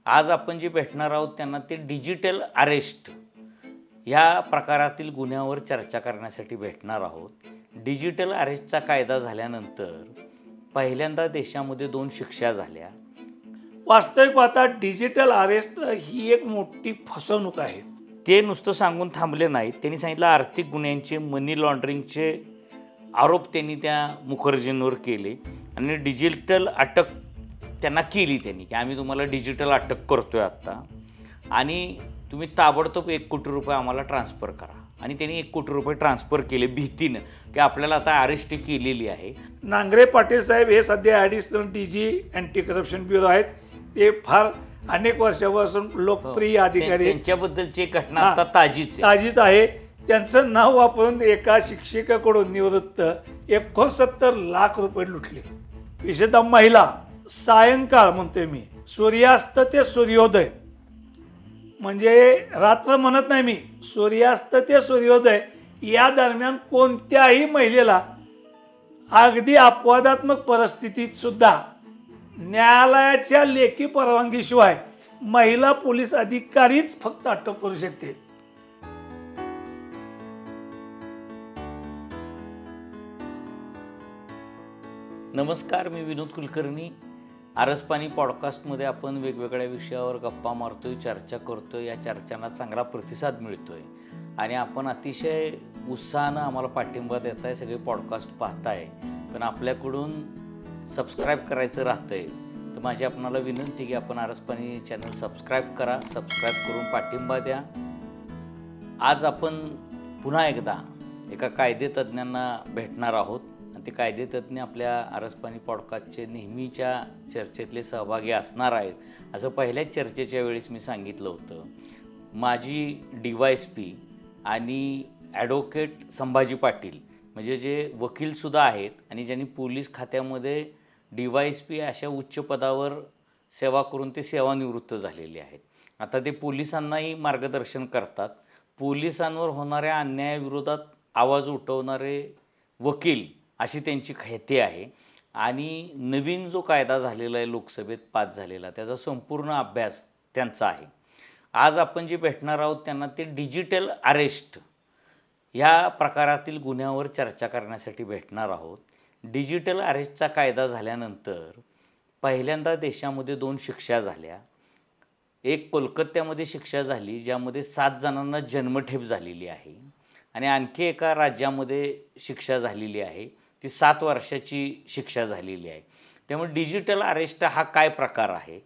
आज आपण जे भेटणार आहोत त्यांना ते डिजिटल अरेस्ट या प्रकारातील गुन्ह्यावर चर्चा करण्यासाठी भेटणार आहोत. डिजिटल अरेस्टचा कायदा झाल्यानंतर पहिल्यांदा देशामध्ये 2 शिक्षा झाल्या. वास्तविक पाहता डिजिटल अरेस्ट ही एक मोठी फसवणूक आहे. ते नुसतं सांगून थांबले नाहीत. त्यांनी सांगितलं आर्थिक गुन्ह्यांचे, मनी लॉन्ड्रिंगचे आरोप त्यांनी त्या मुखर्जींवर केले आणि डिजिटल अटक त्यांना केली त्यांनी, की आम्ही तुम्हाला डिजिटल अटक करतोय आत्ता आणि तुम्ही ताबडतोब 1 कोटी रुपये आम्हाला ट्रान्सफर करा. आणि त्यांनी 1 कोटी रुपये ट्रान्सफर केले भीतीनं, की आपल्याला आता अरेस्ट केलेली आहे. नांगरे पाटील साहेब हे सध्या additional DG anti corruption bureau आहेत. ते फार अनेक वर्षापासून लोकप्रिय अधिकारी, त्यांच्याबद्दलची एक घटना आता ताजीच आहे. त्यांचं नाव वापरून एका शिक्षिकेकडून निवृत्त 69 लाख रुपये लुटले. विशेषतः महिला. सायंकाळ म्हणतोय मी, सूर्यास्त ते सूर्योदय, म्हणजे रात्र म्हणत नाही मी, सूर्यास्त ते सूर्योदय या दरम्यान कोणत्याही महिलेला अगदी अपवादात्मक परिस्थितीत सुद्धा न्यायालयाच्या लेखी परवानगीशिवाय महिला पोलीस अधिकारीच फक्त अटक करू शकते. नमस्कार, मी विनोद कुलकर्णी. आरसपानी पॉडकास्टमध्ये आपण वेगवेगळ्या विषयावर गप्पा मारतोय, चर्चा करतोय. या चर्चांना चांगला प्रतिसाद मिळतोय आणि आपण अतिशय उत्साहानं आम्हाला पाठिंबा देताय, सगळे पॉडकास्ट पाहताय. पण आपल्याकडून सबस्क्राईब करायचं राहतंय. तर माझी आपणाला विनंती की आपण आरसपानी चॅनल सबस्क्राईब करा, सबस्क्राईब करून पाठिंबा द्या. आज आपण पुन्हा एकदा एका कायदेतज्ञांना भेटणार आहोत. ते कायदेतज्ञ आपल्या आरसपानी पॉडकास्टचे नेहमीच्या चर्चेतले सहभागी असणार आहेत असं पहिल्याच चर्चेच्या वेळेस मी सांगितलं होतं. माजी DYSP आणि ॲडव्होकेट संभाजी पाटील, म्हणजे जे वकीलसुद्धा आहेत आणि ज्यांनी पोलीस खात्यामध्ये DYSP अशा उच्च पदावर सेवा करून ते सेवानिवृत्त झालेले आहेत. आता ते पोलिसांनाही मार्गदर्शन करतात. पोलिसांवर होणाऱ्या अन्यायाविरोधात आवाज उठवणारे वकील अशी त्यांची ख्याती आहे. आणि नवीन जो कायदा झालेला आहे, लोकसभेत पास झालेला, त्याचा संपूर्ण अभ्यास त्यांचा आहे. आज आपण जे भेटणार आहोत त्यांना ते डिजिटल अरेस्ट या प्रकारातील गुन्ह्यावर चर्चा करण्यासाठी भेटणार आहोत. डिजिटल अरेस्टचा कायदा झाल्यानंतर पहिल्यांदा देशामध्ये 2 शिक्षा झाल्या. एक कोलकात्यामध्ये शिक्षा झाली, ज्यामध्ये 7 जणांना जन्मठेप झालेली आहे आणि आणखी एका राज्यामध्ये शिक्षा झालेली आहे, ती 7 वर्षाची शिक्षा झालेली आहे. त्यामुळे डिजिटल अरेस्ट हा काय प्रकार आहे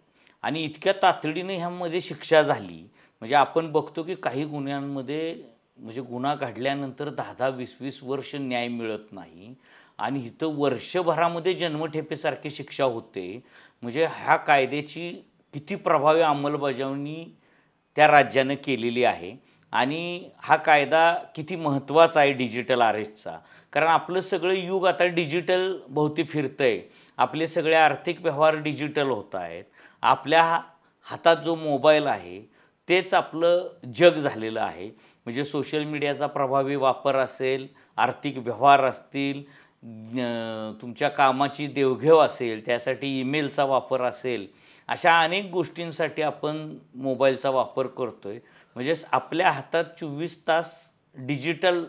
आणि इतक्या तातडीने ह्यामध्ये शिक्षा झाली, म्हणजे आपण बघतो की काही गुन्ह्यांमध्ये म्हणजे गुन्हा घडल्यानंतर 10-10, 20-20 वर्ष न्याय मिळत नाही आणि इथं वर्षभरामध्ये जन्मठेपेसारखी शिक्षा होते. म्हणजे ह्या कायद्याची किती प्रभावी अंमलबजावणी त्या राज्यानं केलेली आहे आणि हा कायदा किती महत्त्वाचा आहे डिजिटल अरेस्टचा. कारण आपलं सगळं युग आता डिजिटल भोवती फिरतं आहे. आपले सगळे आर्थिक व्यवहार डिजिटल होत आहेत. आपल्या हातात जो मोबाईल आहे तेच आपलं जग झालेलं आहे. म्हणजे सोशल मीडियाचा प्रभावी वापर असेल, आर्थिक व्यवहार असतील, तुमच्या कामाची देवघेव असेल, त्यासाठी ईमेलचा वापर असेल, अशा अनेक गोष्टींसाठी आपण मोबाईलचा वापर करतो आहे. म्हणजे आपल्या हातात 24 तास डिजिटल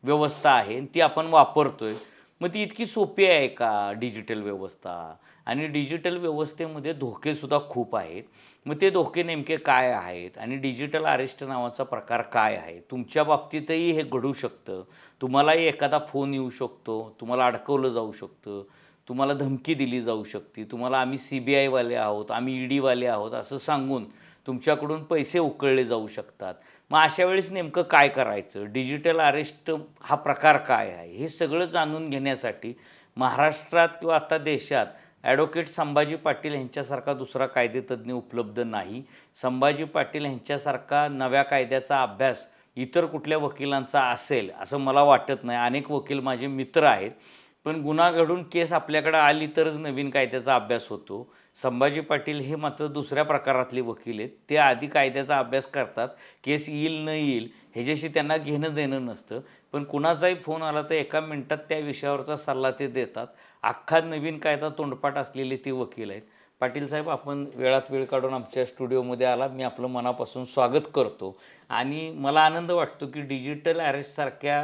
व्यवस्था आहे आणि ती आपण वापरतो आहे. मग ती इतकी सोपी आहे का डिजिटल व्यवस्था? आणि डिजिटल व्यवस्थेमध्ये धोकेसुद्धा खूप आहेत. मग ते धोके नेमके काय आहेत आणि डिजिटल अरेस्ट नावाचा प्रकार काय आहे? तुमच्या बाबतीतही हे घडू शकतं. तुम्हालाही एखादा फोन येऊ शकतो, तुम्हाला अडकवलं जाऊ शकतं, तुम्हाला धमकी दिली जाऊ शकते, तुम्हाला आम्ही CBI वाले आहोत, आम्ही ED वाले आहोत असं सांगून तुमच्याकडून पैसे उकळले जाऊ शकतात. मग अशा वेळेस नेमकं काय करायचं? डिजिटल अरेस्ट हा प्रकार काय आहे? हे सगळं जाणून घेण्यासाठी महाराष्ट्रात किंवा आता देशात ॲडव्होकेट संभाजी पाटील यांच्यासारखा दुसरा कायदेतज्ञ उपलब्ध नाही. संभाजी पाटील यांच्यासारखा नव्या कायद्याचा अभ्यास इतर कुठल्या वकिलांचा असेल असं मला वाटत नाही. अनेक वकील माझे मित्र आहेत, पण गुन्हा घडून केस आपल्याकडे आली तरच नवीन कायद्याचा अभ्यास होतो. संभाजी पाटील हे मात्र दुसऱ्या प्रकारातले वकील आहेत. ते आधी कायद्याचा अभ्यास करतात, केस येईल न येईल ह्याच्याशी त्यांना घेणं देणं नसतं. पण कुणाचाही फोन आला तर एका मिनिटात त्या विषयावरचा सल्ला ते देतात. अख्खा नवीन कायदा तोंडपाठ असलेले ते वकील आहेत. पाटील साहेब, आपण वेळात वेळ काढून आमच्या स्टुडिओमध्ये आला, मी आपलं मनापासून स्वागत करतो. आणि मला आनंद वाटतो की डिजिटल अरेस्टसारख्या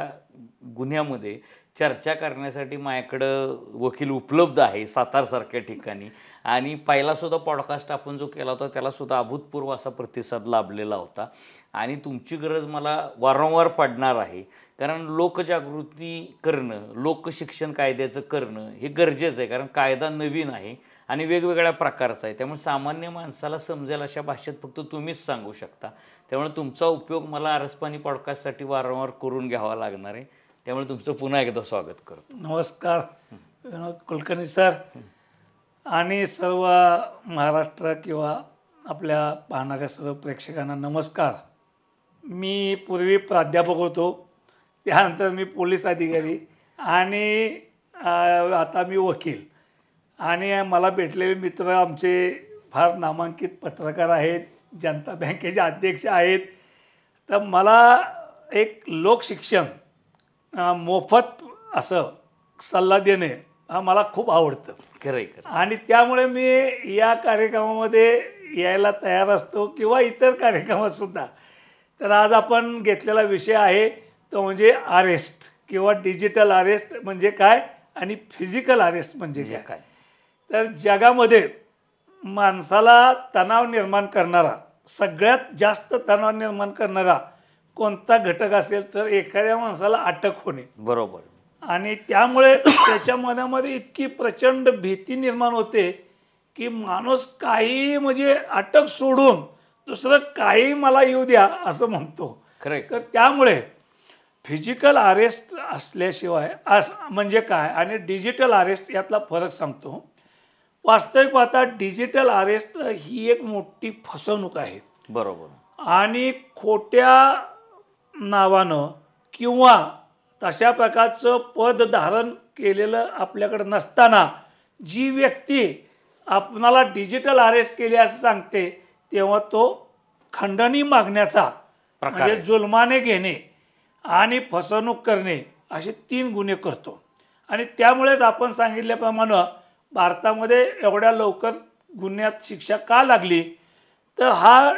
गुन्ह्यामध्ये चर्चा करण्यासाठी माझ्याकडं वकील उपलब्ध आहे सातारसारख्या ठिकाणी. आणि पहिलासुद्धा पॉडकास्ट आपण जो केला होता त्यालासुद्धा अभूतपूर्व असा प्रतिसाद लाभलेला होता. आणि तुमची गरज मला वारंवार पडणार आहे, कारण लोकजागृती करणं, लोकशिक्षण कायद्याचं करणं हे गरजेचं आहे. कारण कायदा नवीन आहे आणि वेगवेगळ्या प्रकारचा आहे, त्यामुळे सामान्य माणसाला समजेल अशा भाषेत फक्त तुम्हीच सांगू शकता. त्यामुळे तुमचा उपयोग मला आरसपानी पॉडकास्टसाठी वारंवार करून घ्यावा लागणार आहे. त्यामुळे तुमचं पुन्हा एकदा स्वागत करतो. नमस्कार विनोद कुलकर्णी सर आणि सर्व महाराष्ट्र किंवा आपल्या पाहणाऱ्या सर्व प्रेक्षकांना नमस्कार. मी पूर्वी प्राध्यापक होतो, त्यानंतर मी पोलीस अधिकारी आणि आता मी वकील. आणि मला भेटलेले मित्र आमचे फार नामांकित पत्रकार आहेत, जनता बँकेचे अध्यक्ष आहेत. तर मला एक लोकशिक्षण मोफत असं सल्ला देणे हा मला खूप आवडतं. खरं. आणि त्यामुळे मी या कार्यक्रमामध्ये यायला तयार असतो किंवा इतर कार्यक्रमातसुद्धा. तर आज आपण घेतलेला विषय आहे तो म्हणजे अरेस्ट किंवा डिजिटल अरेस्ट म्हणजे काय आणि फिजिकल अरेस्ट म्हणजे काय. तर जगामध्ये माणसाला तणाव निर्माण करणारा, सगळ्यात जास्त तणाव निर्माण करणारा कोणता घटक असेल तर एखाद्या माणसाला अटक होणे. बरोबर. आणि त्यामुळे त्याच्या मनामध्ये इतकी प्रचंड भीती निर्माण होते की माणूस काही म्हणजे अटक सोडून दुसरं काही मला येऊ द्या असं म्हणतो. तर त्यामुळे फिजिकल अरेस्ट असल्याशिवाय म्हणजे काय आणि डिजिटल अरेस्ट यातला फरक सांगतो. वास्तविक पाहता डिजिटल अरेस्ट ही एक मोठी फसवणूक आहे. बरोबर. आणि खोट्या नावानं किंवा तशा प्रकारचं पद धारण केलेलं आपल्याकडे नसताना जी व्यक्ती आपणाला डिजिटल अरेस्ट केली असं सांगते, तेव्हा तो खंडणी मागण्याचा म्हणजे जुलमाने घेणे आणि फसवणूक करणे असे 3 गुन्हे करतो. आणि त्यामुळेच आपण सांगितल्याप्रमाणे भारतामध्ये एवढ्या लवकर गुन्ह्यात शिक्षा का लागली, तर हा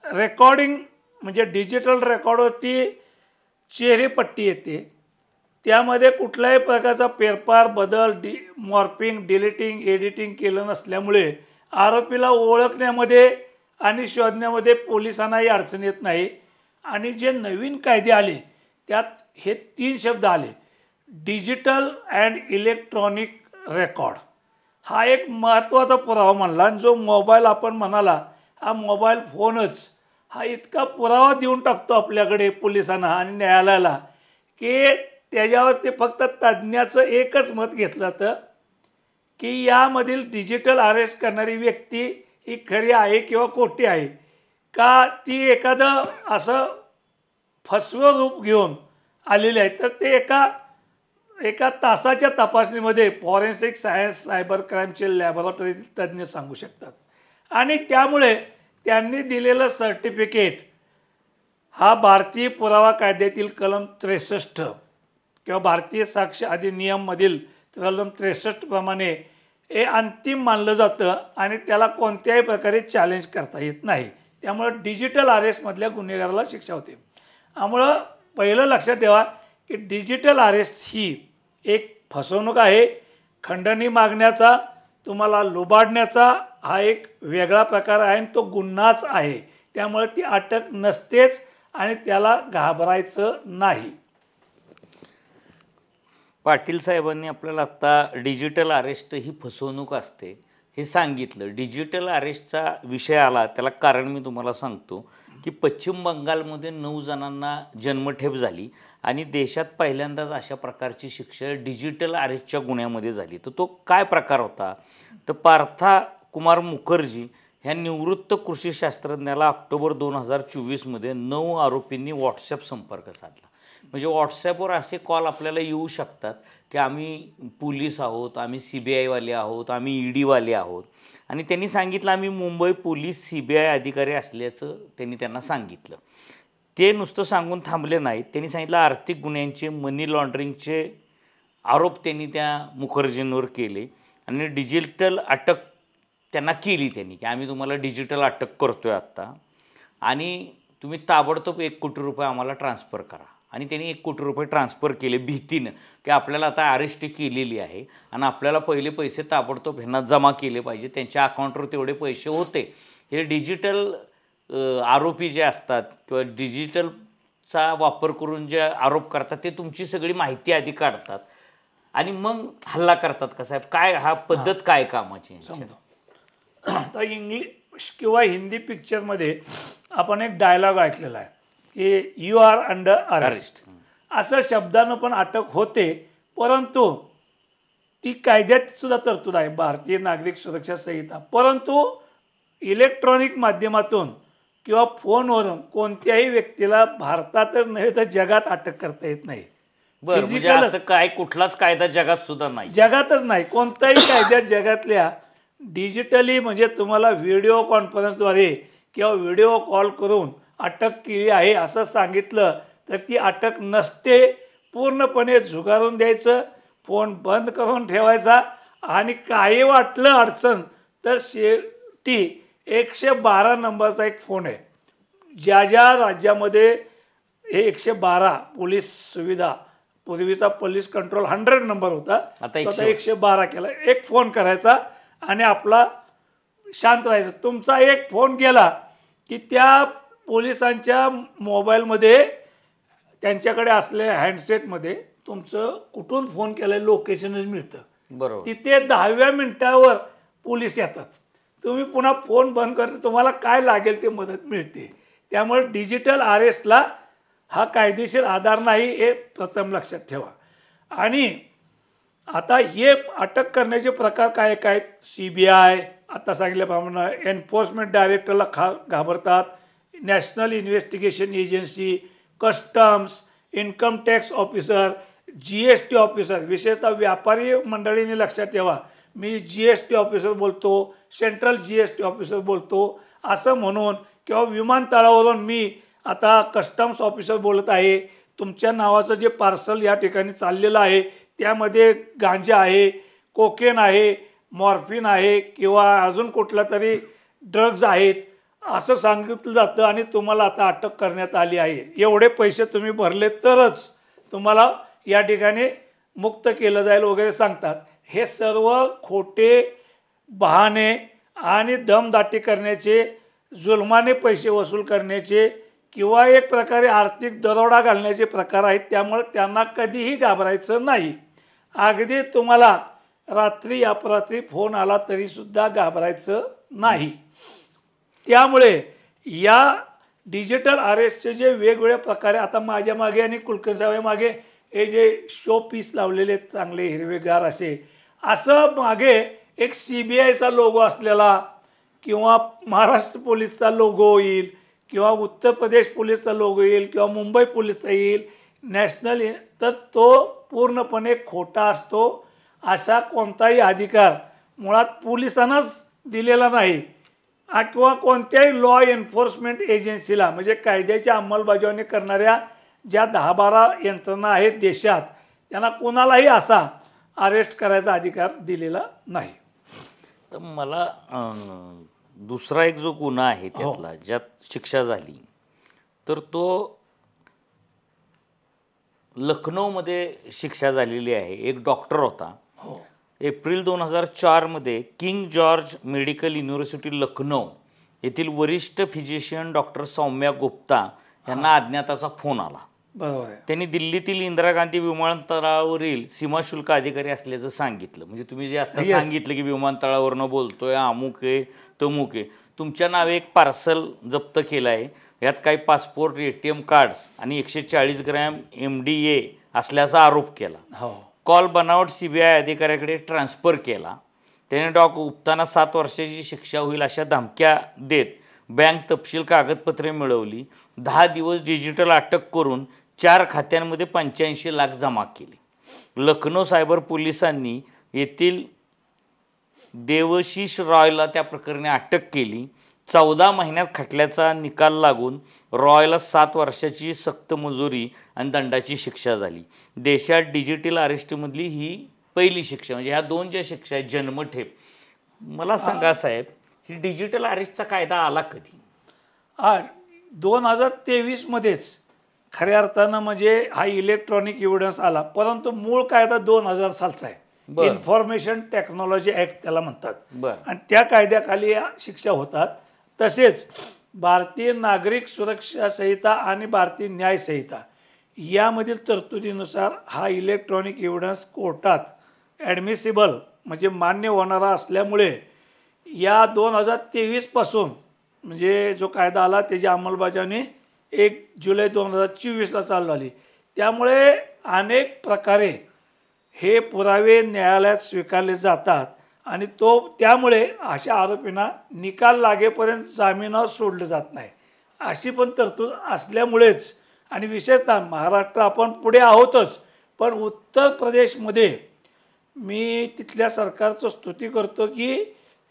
रेकॉर्डिंग म्हणजे डिजिटल रेकॉर्डवरती चेहरेपट्टी येते, त्यामध्ये कुठल्याही प्रकारचा फेरफार बदल मॉर्फिंग डिलीटिंग एडिटिंग केलं नसल्यामुळे आरोपीला ओळखण्यामध्ये आणि शोधण्यामध्ये पोलिसांनाही अडचण येत नाही. आणि जे नवीन कायदे आले त्यात हे 3 शब्द आले, डिजिटल अँड इलेक्ट्रॉनिक रेकॉर्ड. हा एक महत्त्वाचा पुरावा म्हणला. आणि जो मोबाईल आपण म्हणाला, हा मोबाईल फोनच हा इतका पुरावा देऊन टाकतो आपल्याकडे पोलिसांना आणि न्यायालयाला की त्याच्यावर ते फक्त तज्ज्ञाचं एकच मत घेतलं जातं की यामधील डिजिटल अरेस्ट करणारी व्यक्ती ही खरी आहे किंवा खोटी आहे का, ती एखादं असं फसवं रूप घेऊन आलेले आहे. तर ते एका तासाच्या तपासणीमध्ये फॉरेन्सिक सायन्स सायबर क्राईमचे लॅबोरेटरी तज्ज्ञ सांगू शकतात. आणि त्यामुळे त्यांनी दिलेलं सर्टिफिकेट हा भारतीय पुरावा कायद्यातील कलम 63 किंवा भारतीय साक्ष अधिनियममधील कलम 63 प्रमाणे हे अंतिम मानलं जातं आणि त्याला कोणत्याही प्रकारे चॅलेंज करता येत नाही. त्यामुळं डिजिटल अरेस्टमधल्या गुन्हेगाराला शिक्षा होते. त्यामुळं पहिलं लक्षात ठेवा की डिजिटल अरेस्ट ही एक फसवणूक आहे. खंडणी मागण्याचा, तुम्हाला लुबाडण्याचा हा एक वेगळा प्रकार आहे आणि तो गुन्हाच आहे. त्यामुळे ती अटक नसतेच आणि त्याला घाबरायचं नाही. पाटील साहेबांनी आपल्याला आत्ता डिजिटल अरेस्ट ही फसवणूक असते हे सांगितलं. डिजिटल अरेस्टचा विषय आला त्याला कारण मी तुम्हाला सांगतो की पश्चिम बंगालमध्ये 9 जणांना जन्मठेप झाली आणि देशात पहिल्यांदाच अशा प्रकारची शिक्षा डिजिटल अरेस्टच्या गुन्ह्यामध्ये झाली. तर तो काय प्रकार होता, तर पार्था कुमार मुखर्जी ह्या निवृत्त कृषी शास्त्रज्ञाला ऑक्टोबर 2024मध्ये 9 आरोपींनी व्हॉट्सॲप संपर्क साधला. म्हणजे व्हॉट्सॲपवर असे कॉल आपल्याला येऊ शकतात की आम्ही पोलीस आहोत, आम्ही CBI वाले आहोत, आम्ही ED वाले आहोत. आणि त्यांनी सांगितलं आम्ही मुंबई पोलीस CBI अधिकारी असल्याचं त्यांनी त्यांना सांगितलं. ते नुसतं सांगून थांबले नाहीत, त्यांनी सांगितलं आर्थिक गुन्ह्यांचे मनी लॉन्ड्रिंगचे आरोप त्यांनी त्या मुखर्जींवर केले आणि डिजिटल अटक त्यांना केली त्यांनी की आम्ही तुम्हाला डिजिटल अटक करतोय आत्ता आणि तुम्ही ताबडतोब 1 कोटी रुपये आम्हाला ट्रान्सफर करा. आणि त्यांनी 1 कोटी रुपये ट्रान्सफर केले भीतीनं की आपल्याला आता अरेस्ट केलेली आहे आणि आपल्याला पहिले पैसे ताबडतोब ह्यांना जमा केले पाहिजे. त्यांच्या अकाउंटवर तेवढे पैसे होते. हे डिजिटल आरोपी जे असतात किंवा डिजिटलचा वापर करून जे आरोप करतात ते तुमची सगळी माहिती आधी काढतात आणि मग हल्ला करतात का साहेब? काय हा पद्धत काय कामाची? आता इंग्लिश किंवा हिंदी पिक्चरमध्ये आपण एक डायलॉग ऐकलेला आहे की यू आर अंडर अरेस्ट. असं शब्दानं पण अटक होते, परंतु ती कायद्यात सुद्धा तरतूद आहे, भारतीय नागरिक सुरक्षा संहिता. परंतु इलेक्ट्रॉनिक माध्यमातून किंवा फोनवरून कोणत्याही व्यक्तीला भारतातच नव्हे तर जगात अटक करता येत नाही. बरं, म्हणजे असं काय कुठलाच कायदा जगात सुद्धा नाही, जगातच नाही. कोणत्याही कायद्यात जगातल्या डिजिटली म्हणजे तुम्हाला व्हिडिओ कॉन्फरन्सद्वारे किंवा व्हिडिओ कॉल करून अटक केली आहे असं सांगितलं तर ती अटक नसते. पूर्णपणे झुगारून द्यायचं, फोन बंद करून ठेवायचा आणि काही वाटलं अडचण तर शेवटी 112 नंबरचा एक फोन आहे. ज्या ज्या राज्यामध्ये हे 112 पोलीस सुविधा, पूर्वीचा पोलीस कंट्रोल 100 नंबर होता, आता 112 केला. एक फोन करायचा आणि आपला शांत राहायचं. तुमचा एक फोन गेला की त्या पोलिसांच्या मोबाईलमध्ये त्यांच्याकडे असलेल्या हँडसेटमध्ये तुमचं कुठून फोन केलं लोकेशनच मिळतं. बरोबर. तिथे 10व्या मिनिटावर पोलीस येतात. तुम्ही पुन्हा फोन बंद करता, तुम्हाला काय लागेल ते मदत मिळते. त्यामुळे डिजिटल अरेस्टला हा कायदेशीर आधार नाही हे प्रथम लक्षात ठेवा. आणि आता हे अटक करण्याचे प्रकार काय काय? CBI आता सांगितल्याप्रमाणे एन्फोर्समेंट डायरेक्टरला घाबरतात, national investigation agency, customs, income tax officer, GST officer. विशेषतः व्यापारी मंडळींनी लक्षात ठेवा, मी GST ऑफिसर बोलतो, सेंट्रल GST ऑफिसर बोलतो असं म्हणून, किंवा विमानतळावरून मी आता कस्टम्स ऑफिसर बोलत आहे, तुमच्या नावाचं जे पार्सल या ठिकाणी चाललेलं आहे त्यामध्ये गांजा आहे, कोकेन आहे, मॉर्फिन आहे किंवा अजून कुठला तरी ड्रग्ज आहेत असं सांगितलं जातं आणि तुम्हाला आता अटक करण्यात आली आहे. एवढे पैसे तुम्ही भरले तरच तुम्हाला या ठिकाणी मुक्त केलं जाईल वगैरे सांगतात. हे सर्व खोटे बहाणे आणि दमदाटी करण्याचे, जुलमाने पैसे वसूल करण्याचे किंवा एक प्रकारे आर्थिक दरोडा घालण्याचे प्रकार आहेत. त्यामुळे त्यांना कधीही घाबरायचं नाही. अगदी तुम्हाला रात्री अपरात्री फोन आला तरीसुद्धा घाबरायचं नाही. त्यामुळे या डिजिटल अरेस्टचे जे वेगवेगळ्या प्रकारे आता माझ्या मागे आणि कुलकर्णी साहेब मागे हे जे शो पीस लावलेले चांगले हिरवेगार असे, असं मागे एक CBIचा लोगो असलेला किंवा महाराष्ट्र पोलीसचा लोगो येईल किंवा उत्तर प्रदेश पोलीसचा लोगो येईल किंवा मुंबई पोलीसचा येईल, नॅशनल, तर तो पूर्णपणे खोटा असतो. असा कोणताही अधिकार मुळात पोलिसांनाच दिलेला नाही किंवा कोणत्याही लॉ एन्फोर्समेंट एजन्सीला, म्हणजे कायद्याची अंमलबजावणी करणाऱ्या ज्या 10-12 यंत्रणा आहेत देशात, त्यांना कोणालाही असा अरेस्ट करायचा अधिकार दिलेला नाही. तर मला दुसरा एक जो गुन्हा आहे त्यातला ज्यात शिक्षा झाली तर तो लखनौमध्ये शिक्षा झालेली आहे. एक डॉक्टर होता. April 2004 king George medical university Lucknow येथील वरिष्ठ फिजिशियन डॉक्टर सौम्या गुप्ता यांना अज्ञाताचा फोन आला. बरोबर. त्यांनी दिल्लीतील इंदिरा गांधी विमानतळावरील सीमाशुल्क अधिकारी असल्याचं सांगितलं. म्हणजे तुम्ही जे आता सांगितलं की विमानतळावरनं बोलतोय, अमुक आहे तमुक आहे, तुमच्या नावे एक पार्सल जप्त केलं आहे, यात काही पासपोर्ट, ATM कार्ड्स आणि 140 ग्रॅम MDA असल्याचा आरोप केला. कॉल बनावट CBI अधिकाऱ्याकडे ट्रान्सफर केला. त्याने गुप्तांना 7 वर्षाची शिक्षा होईल अशा धमक्या देत बँक तपशील कागदपत्रे मिळवली. 10 दिवस डिजिटल अटक करून 4 खात्यांमध्ये 85 लाख जमा केले. लखनौ सायबर पोलिसांनी येथील देवशीष रॉयला त्या प्रकरणी अटक केली. 14 महिन्यात खटल्याचा निकाल लागून रॉयला 7 वर्षाची सक्त मजुरी आणि दंडाची शिक्षा झाली. देशात डिजिटल अरेस्टमधली ही पहिली शिक्षा. म्हणजे ह्या 2 ज्या शिक्षा आहेत, जन्मठेप मला सांगा साहेब, ही डिजिटल अरेस्टचा कायदा आला कधी? 2023मध्येच खऱ्या अर्थानं म्हणजे हा इलेक्ट्रॉनिक एव्हिडन्स आला, परंतु मूळ कायदा 2000 सालचा आहे. बरं. इन्फॉर्मेशन टेक्नॉलॉजी ॲक्ट त्याला म्हणतात. बरं. आणि त्या कायद्याखाली या शिक्षा होतात. तसेच भारतीय नागरिक सुरक्षा संहिता आणि भारतीय न्याय संहिता यामधील तरतुदीनुसार हा इलेक्ट्रॉनिक एव्हिडन्स कोर्टात ॲडमिसिबल म्हणजे मान्य होणारा असल्यामुळे या 2023 पासून म्हणजे जो कायदा आला त्याची अंमलबजावणी 1 जुलै 2024ला चालू झाली. त्यामुळे अनेक प्रकारे हे पुरावे न्यायालयात स्वीकारले जातात आणि त्यामुळे अशा आरोपींना निकाल लागेपर्यंत जामिनावर सोडलं जात नाही. अशी पण तरतूद असल्यामुळेच आणि विशेषतः महाराष्ट्र आपण पुढे आहोतच, पण उत्तर प्रदेशमध्ये मी तिथल्या सरकारचं स्तुती करतो की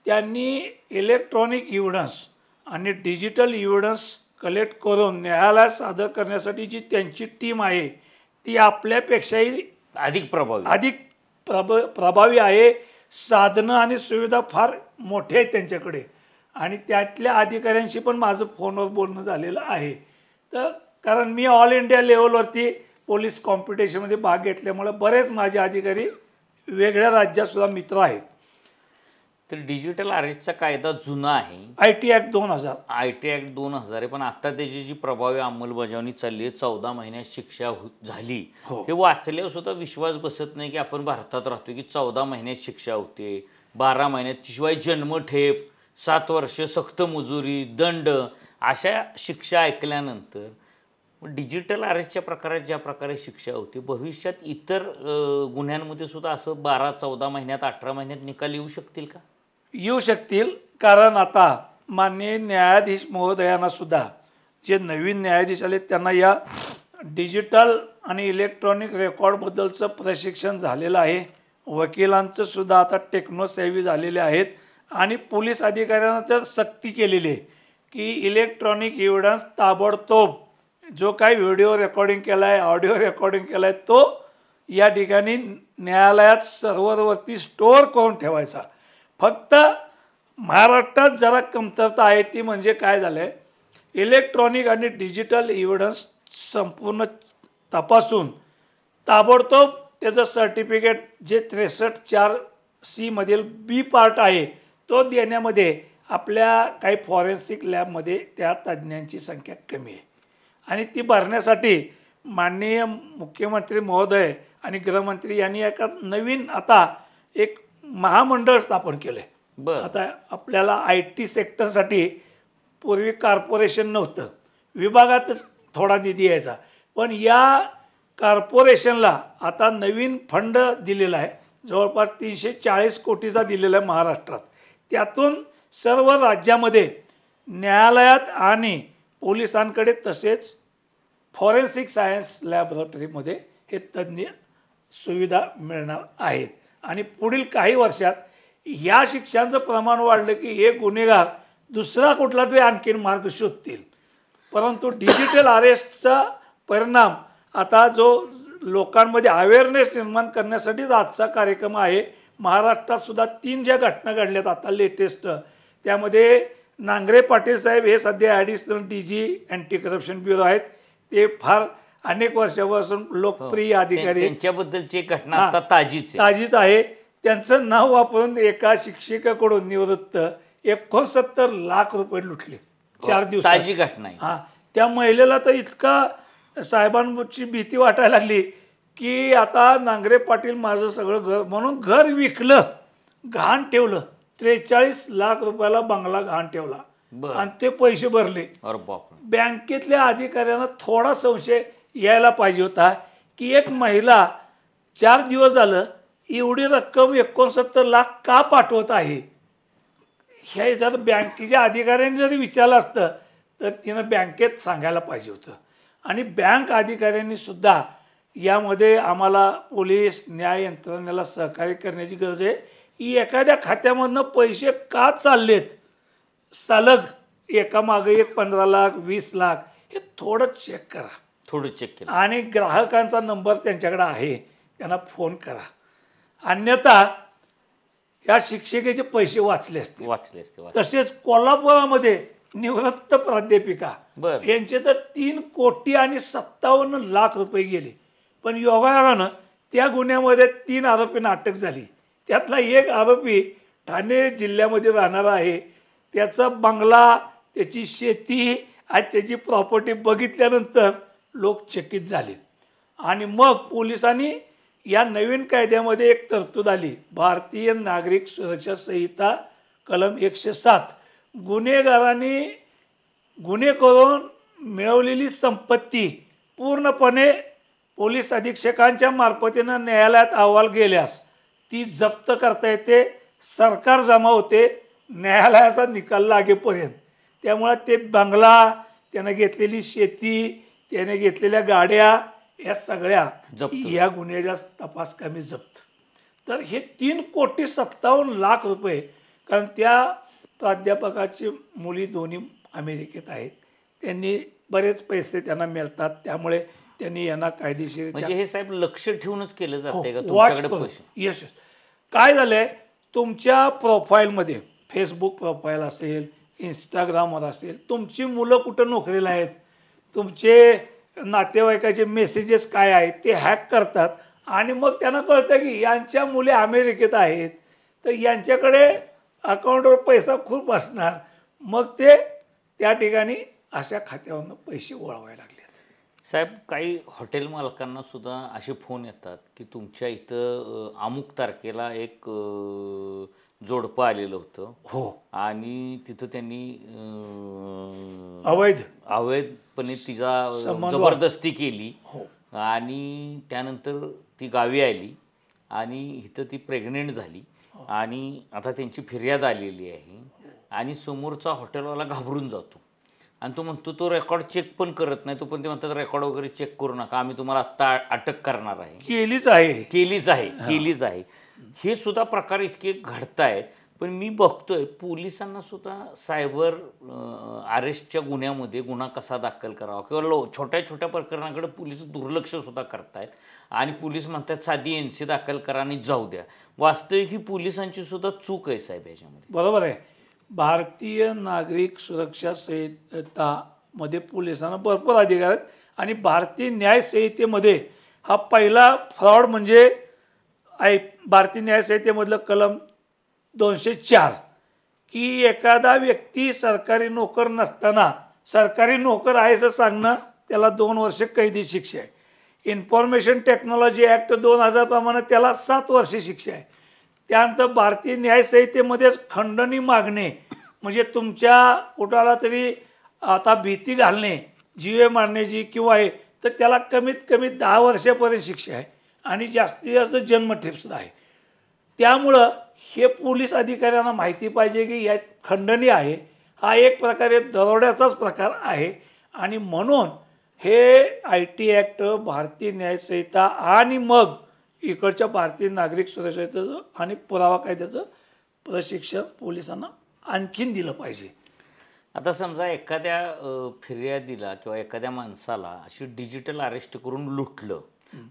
त्यांनी इलेक्ट्रॉनिक एव्हिडन्स आणि डिजिटल एव्हिडन्स कलेक्ट करून न्यायालयात सादर करण्यासाठी जी त्यांची टीम आहे ती आपल्यापेक्षाही अधिक प्रभावी आहे. साधनं आणि सुविधा फार मोठे आहेत त्यांच्याकडे आणि त्यातल्या अधिकाऱ्यांशी पण माझं फोनवर बोलणं झालेलं आहे. तर कारण मी ऑल इंडिया लेवलवरती पोलीस कॉम्पिटिशनमध्ये भाग घेतल्यामुळे बरेच माझे अधिकारी वेगळ्या राज्यातसुद्धा मित्र आहेत. तर डिजिटल अरेस्टचा कायदा जुना आहे, IT ॲक्ट 2000. IT ॲक्ट 2000 आहे, पण आता त्याची जी प्रभावी अंमलबजावणी चालली आहे, 14 महिन्यात शिक्षा झाली. हे वाचल्यावर सुद्धा विश्वास बसत नाही की आपण भारतात राहतो की 14 महिन्यात शिक्षा होते, 12 महिन्यात, शिवाय जन्मठेप, 7 वर्ष सक्त मजुरी, दंड, अशा शिक्षा ऐकल्यानंतर डिजिटल अरेस्टच्या प्रकारात ज्या प्रकारे शिक्षा होती, भविष्यात इतर गुन्ह्यांमध्ये सुद्धा असं 12-14 महिन्यात, 18 महिन्यात निकाल येऊ शकतील का? येऊ शकतील. कारण आता माननीय न्यायाधीश महोदयांना सुद्धा जे नवीन न्यायाधीश आले त्यांना या डिजिटल आणि इलेक्ट्रॉनिक रेकॉर्डबद्दलचं प्रशिक्षण झालेलं आहे. वकिलांचं सुद्धा आता टेक्नोसेव्ही झालेले आहेत आणि पोलीस अधिकाऱ्यांना तर सक्ती केलेली आहे की इलेक्ट्रॉनिक एव्हिडन्स ताबडतोब जो काही व्हिडिओ रेकॉर्डिंग केला आहे, ऑडिओ रेकॉर्डिंग केला आहे, तो या ठिकाणी न्यायालयात सर्व्हरवरती स्टोअर करून ठेवायचा. फक्त महाराष्ट्रात जरा कमतरता आहे ती म्हणजे काय झालं आहे, इलेक्ट्रॉनिक आणि डिजिटल एव्हिडन्स संपूर्ण तपासून ताबडतोब त्याचं सर्टिफिकेट जे 63(4)C मधील B पार्ट आहे तो देण्यामध्ये आपल्या काही फॉरेन्सिक लॅबमध्ये त्या तज्ज्ञांची संख्या कमी आहे आणि ती भरण्यासाठी माननीय मुख्यमंत्री महोदय आणि गृहमंत्री यांनी एका नवीन आता एक महामंडळ स्थापन केलं आहे. आता आपल्याला IT सेक्टरसाठी पूर्वी कॉर्पोरेशन नव्हतं, विभागातच थोडा निधी यायचा, पण या कॉर्पोरेशनला आता नवीन फंड दिलेला आहे, जवळपास 340 कोटीचा दिलेला आहे महाराष्ट्रात. त्यातून सर्व राज्यामध्ये न्यायालयात आणि पोलिसांकडे तसेच फॉरेन्सिक सायन्स लॅबोरेटरीमध्ये हे तज्ज्ञ सुविधा मिळणार आहेत आणि पुढील काही वर्षात या शिक्षांचं प्रमाण वाढलं की हे गुन्हेगार दुसरा कुठला तरी आणखीन मार्ग शोधतील. परंतु डिजिटल अरेस्टचा परिणाम आता जो लोकांमध्ये अवेअरनेस निर्माण करण्यासाठीच आजचा कार्यक्रम आहे. महाराष्ट्रात सुद्धा 3 ज्या घटना घडल्यात आता लेटेस्ट, त्यामध्ये नांगरे पाटील साहेब हे सध्या additional DG anti corruption bureau आहेत. ते फार अनेक वर्षापासून लोकप्रिय अधिकारी, त्यांच्याबद्दलची एक घटना आता ताजीच आहे. त्यांचं नाव वापरून एका शिक्षिकेकडून निवृत्त 69 लाख रुपये लुटले 4 दिवसात. ताजी घटना आहे. त्या महिलेला तर इतका साहेबांची भीती वाटायला लागली की आता नांगरे पाटील माझं सगळं घर म्हणून घर विकलं, घाण ठेवलं, 43 लाख रुपयाला बंगला घाण ठेवला आणि ते पैसे भरले. बँकेतल्या अधिकाऱ्यांना थोडा संशय यायला पाहिजे होता की एक महिला 4 दिवस झालं एवढी रक्कम 69 लाख का पाठवत आहे. ह्या जर बँकेच्या अधिकाऱ्यांनी जरी विचारलं असतं तर तिनं बँकेत सांगायला पाहिजे होतं. आणि बँक अधिकाऱ्यांनी सुद्धा यामध्ये आम्हाला पोलीस न्याय यंत्रणेला सहकार्य करण्याची गरज आहे की एखाद्या खात्यामधनं पैसे का चाललेत सलग एकामागे एक 15 लाख 20 लाख हे थोडं चेक करा. आणि ग्राहकांचा नंबर त्यांच्याकडे आहे, त्यांना फोन करा. अन्यथा ह्या शिक्षिकेचे पैसे वाचले असते. वाचले असते. तसेच कोल्हापुरामध्ये निवृत्त प्राध्यापिका बरं. यांचे तर 3,57,00,000 रुपये गेले. पण योगायोगानं त्या गुन्ह्यामध्ये 3 आरोपींना अटक झाली. त्यातला एक आरोपी ठाणे जिल्ह्यामध्ये राहणारा आहे. त्याचा बंगला, त्याची शेती आणि त्याची प्रॉपर्टी बघितल्यानंतर लोक चकित झाले. आणि मग पोलिसांनी या नवीन कायद्यामध्ये एक तरतूद आली, भारतीय नागरिक सुरक्षा संहिता कलम 107. गुन्हेगारांनी गुन्हे करून मिळवलेली संपत्ती पूर्णपणे पोलीस अधीक्षकांच्या मार्फतीनं न्यायालयात अहवाल गेल्यास ती जप्त करता येते. सरकार जमा होते न्यायालयाचा निकाल लागेपर्यंत. त्यामुळे ते बंगला, त्याने घेतलेली शेती, त्याने घेतलेल्या गाड्या, या सगळ्या या गुन्ह्याच्या तपास कामी जप्त. तर हे 3,57,00,000 रुपये, कारण त्या प्राध्यापकाची मुली दोन्ही अमेरिकेत आहेत, त्यांनी बरेच पैसे त्यांना मिळतात, त्यामुळे त्यांनी यांना कायदेशीर म्हणजे हे साहेब लक्ष ठेवूनच केलं जाते का वॉच तुमच्याकडे करून. पैसे? येस. काय झालंय, तुमच्या प्रोफाईलमध्ये फेसबुक प्रोफाईल असेल, इंस्टाग्रामवर असेल, तुमची मुलं कुठं नोकरीला आहेत, तुमचे नातेवाईकाचे मेसेजेस काय आहेत ते हॅक करतात. आणि मग त्यांना कळतं की यांच्या मुले अमेरिकेत आहेत, तर यांच्याकडे अकाउंटवर पैसा खूप असणार. मग ते त्या ठिकाणी अशा खात्यावरनं पैसे वळवायला लागले. साहेब, काही हॉटेल मालकांना सुद्धा असे फोन येतात की तुमच्या इथं अमुक तारखेला एक जोडपं आलेलं होतं. हो. आणि तिथं त्यांनी अवैधपणे तिचा जबरदस्ती केली. हो. आणि त्यानंतर ती गावी आली आणि इथं ती प्रेग्नेंट झाली. आणि आता त्यांची फिर्याद आलेली आहे. आणि समोरचा हॉटेलवाला घाबरून जातो आणि तो म्हणतो तो रेकॉर्ड चेक पण करत नाही. तो पण ते म्हणतात रेकॉर्ड वगैरे चेक करू नका, आम्ही तुम्हाला आत्ता अटक करणार आहे. केलीच आहे. हे सुद्धा प्रकार इतके घडतायत. पण मी बघतोय पोलिसांना सुद्धा सायबर अरेस्टच्या गुन्ह्यामध्ये गुन्हा कसा दाखल करावा किंवा छोट्या छोट्या प्रकरणाकडे पोलीस दुर्लक्ष सुद्धा करतायत. आणि पोलीस म्हणतात साधी NC दाखल करा आणि जाऊ द्या. वास्तविक ही पोलिसांची सुद्धा चूक आहे साहेब याच्यामध्ये. बरोबर आहे. भारतीय नागरिक सुरक्षा संहितामध्ये पोलिसांना भरपूर अधिकार आहेत. आणि भारतीय न्याय संहितेमध्ये हा पहिला फ्रॉड म्हणजे भारतीय न्याय संहितेमधलं कलम 204 की एखादा व्यक्ती सरकारी नोकर नसताना सरकारी नोकर आहे असं सांगणं, त्याला 2 वर्ष कैदी शिक्षा आहे. इन्फॉर्मेशन टेक्नॉलॉजी ॲक्ट 2000 प्रमाणे त्याला 7 वर्षे शिक्षा आहे. त्यानंतर भारतीय न्याय संहितेमध्येच खंडणी मागणे म्हणजे तुमच्या कुणाला तरी आता भीती घालणे, जीवे मारण्याची किंवा आहे, तर त्याला कमीत कमी 10 वर्षापर्यंत शिक्षा आहे. आणि जास्तीत जास्त जन्मठेपसुद्धा आहे. त्यामुळं हे पोलीस अधिकाऱ्यांना माहिती पाहिजे की या खंडणी आहे हा एक प्रकारे दरोड्याचाच प्रकार आहे. आणि म्हणून हे IT ॲक्ट, भारतीय न्याय संहिता आणि मग इकडच्या भारतीय नागरिक सुरक्षेचं आणि पुरावा कायद्याचं प्रशिक्षण पोलिसांना आणखीन दिलं पाहिजे. आता समजा एखाद्या फिर्यादीला किंवा एखाद्या माणसाला अशी डिजिटल अरेस्ट करून लुटलं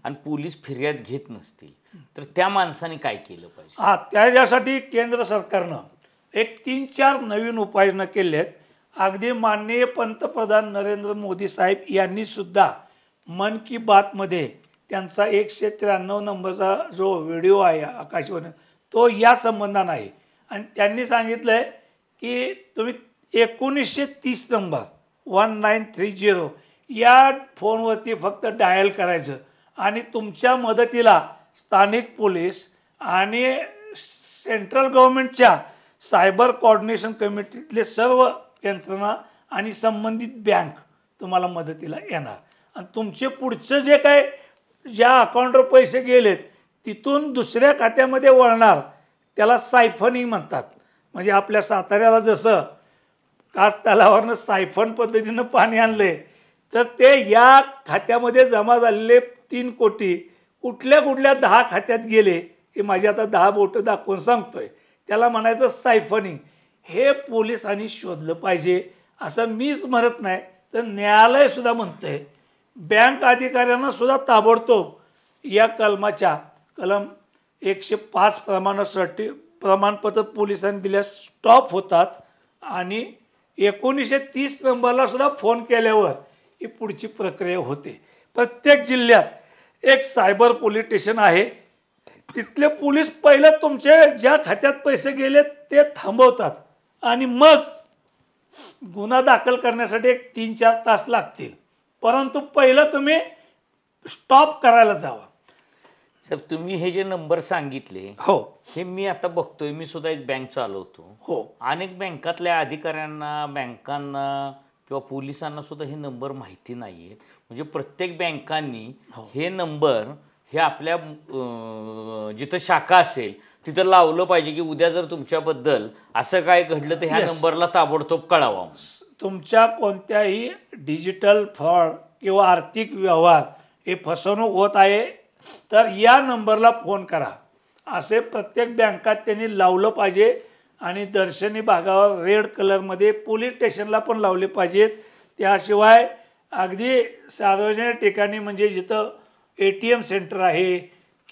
आणि पोलीस फिर्याद घेत नसतील तर त्या माणसाने काय केलं पाहिजे? त्याच्यासाठी केंद्र सरकारनं एक 3-4 नवीन उपाययोजना केल्या आहेत. अगदी माननीय पंतप्रधान नरेंद्र मोदी साहेब यांनी सुद्धा मन की बातमध्ये त्यांचा 193 नंबरचा जो व्हिडिओ आहे आकाशवाणी तो या संबंधानं आहे. आणि त्यांनी सांगितलं आहे की तुम्ही 1930 नंबर 1930 या फोनवरती फक्त डायल करायचं आणि तुमच्या मदतीला स्थानिक पोलीस आणि सेंट्रल गव्हर्नमेंटच्या सायबर कोऑर्डिनेशन कमिटीतले सर्व यंत्रणा आणि संबंधित बँक तुम्हाला मदतीला येणार. आणि तुमचे पुढचं जे काय ज्या अकाउंटवर पैसे गेलेत तिथून दुसऱ्या खात्यामध्ये वळणार, त्याला सायफनिंग म्हणतात. म्हणजे आपल्या साताऱ्याला जसं कास तलावावरनं सायफन पद्धतीनं पाणी आणले तर ते या खात्यामध्ये जमा झालेले 3 कोटी कुठल्या 10 खात्यात गेले हे माझी आता 10 बोटं दाखवून सांगतोय. त्याला म्हणायचं सायफनिंग. हे पोलिसांनी शोधलं पाहिजे असं मीच म्हणत नाही तर न्यायालयसुद्धा म्हणतंय. बँक अधिकाऱ्यांना सुद्धा ताबडतोब या कलमाच्या कलम 105 प्रमाणे प्रमाणपत्र पोलिसांनी दिल्यास स्टॉप होतात आणि 1930 नंबरला सुद्धा फोन केल्यावर ही पुढची प्रक्रिया होते. प्रत्येक जिल्ह्यात एक सायबर पोलीस स्टेशन आहे. तिथले पोलीस पहिलं तुमचे ज्या खात्यात पैसे गेले ते थांबवतात आणि मग गुन्हा दाखल करण्यासाठी एक 3-4 तास लागतील, परंतु पहिलं तुम्ही स्टॉप करायला जावा. साहेब, तुम्ही हे जे नंबर सांगितले हो हे मी आता बघतोय, मी सुद्धा एक बँक चालवतो. हो अनेक बँकातल्या अधिकाऱ्यांना, बँकांना किंवा पोलिसांना सुद्धा हे नंबर माहिती नाही आहेत. म्हणजे प्रत्येक बँकांनी हे नंबर हे आपल्या जिथं शाखा असेल तिथं लावलं पाहिजे की उद्या जर तुमच्याबद्दल असं काय घडलं तर ह्या नंबरला ताबडतोब कळावा. तुमच्या कोणत्याही डिजिटल फ्रॉड किंवा आर्थिक व्यवहार हे फसवणूक होत आहे तर या नंबरला फोन करा असे प्रत्येक बँकात त्यांनी लावलं पाहिजे. आणि दर्शनी भागावर रेड कलरमध्ये पोलीस स्टेशनला पण लावले पाहिजेत. त्याशिवाय अगदी सार्वजनिक ठिकाणी म्हणजे जिथं ATM सेंटर आहे